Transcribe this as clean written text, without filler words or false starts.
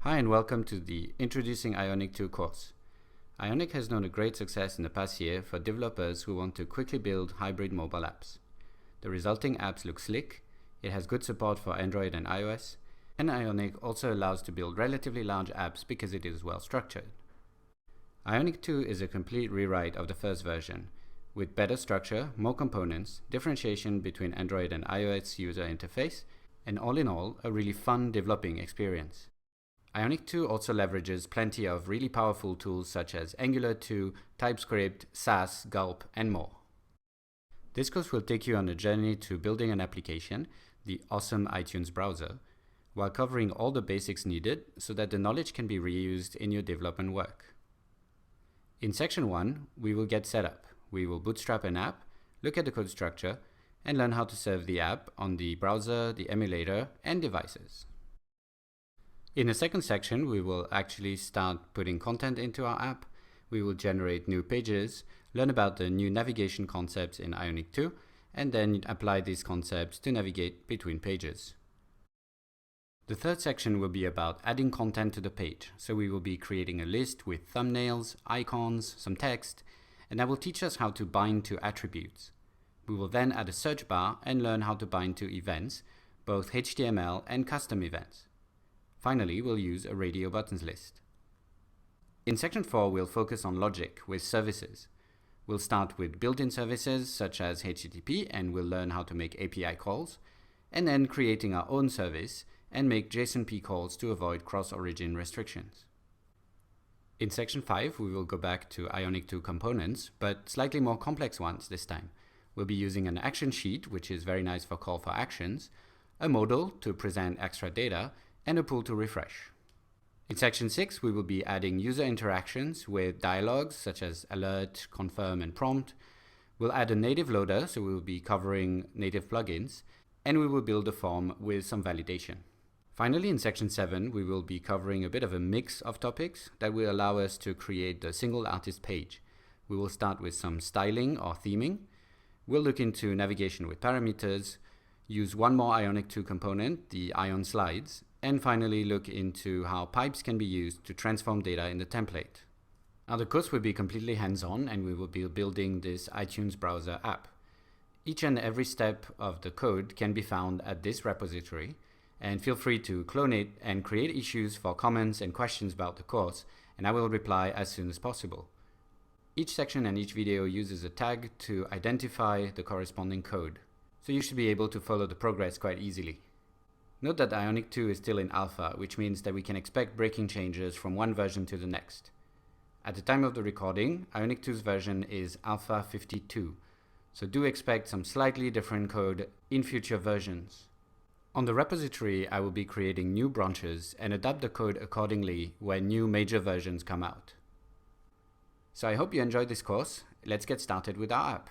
Hi and welcome to the Introducing Ionic 2 course. Ionic has known a great success in the past year for developers who want to quickly build hybrid mobile apps. The resulting apps look slick, it has good support for Android and iOS, and Ionic also allows to build relatively large apps because it is well structured. Ionic 2 is a complete rewrite of the first version, with better structure, more components, differentiation between Android and iOS user interface, and all in all, a really fun developing experience. Ionic 2 also leverages plenty of really powerful tools such as Angular 2, TypeScript, Sass, Gulp, and more. This course will take you on a journey to building an application, the awesome iTunes browser, while covering all the basics needed so that the knowledge can be reused in your development work. In section 1, we will get set up. We will bootstrap an app, look at the code structure, and learn how to serve the app on the browser, the emulator, and devices. In the second section, we will actually start putting content into our app. We will generate new pages, learn about the new navigation concepts in Ionic 2, and then apply these concepts to navigate between pages. The third section will be about adding content to the page. So we will be creating a list with thumbnails, icons, some text, and that will teach us how to bind to attributes. We will then add a search bar and learn how to bind to events, both HTML and custom events. Finally, we'll use a radio buttons list. In section 4, we'll focus on logic with services. We'll start with built-in services such as HTTP, and we'll learn how to make API calls, and then creating our own service and make JSONP calls to avoid cross-origin restrictions. In section 5, we will go back to Ionic 2 components, but slightly more complex ones this time. We'll be using an action sheet, which is very nice for call for actions, a modal to present extra data, and a pool to refresh. In section 6, we will be adding user interactions with dialogues such as alert, confirm, and prompt. We'll add a native loader, so we will be covering native plugins, and we will build a form with some validation. Finally, in section 7, we will be covering a bit of a mix of topics that will allow us to create the single artist page. We will start with some styling or theming. We'll look into navigation with parameters, use one more Ionic 2 component, the Ion slides, and finally look into how pipes can be used to transform data in the template. Now the course will be completely hands-on, and we will be building this iTunes browser app. Each and every step of the code can be found at this repository, and feel free to clone it and create issues for comments and questions about the course, and I will reply as soon as possible. Each section and each video uses a tag to identify the corresponding code, so you should be able to follow the progress quite easily. Note that Ionic 2 is still in alpha, which means that we can expect breaking changes from one version to the next. At the time of the recording, Ionic 2's version is alpha 52, so do expect some slightly different code in future versions. On the repository, I will be creating new branches and adapt the code accordingly when new major versions come out. So I hope you enjoyed this course. Let's get started with our app.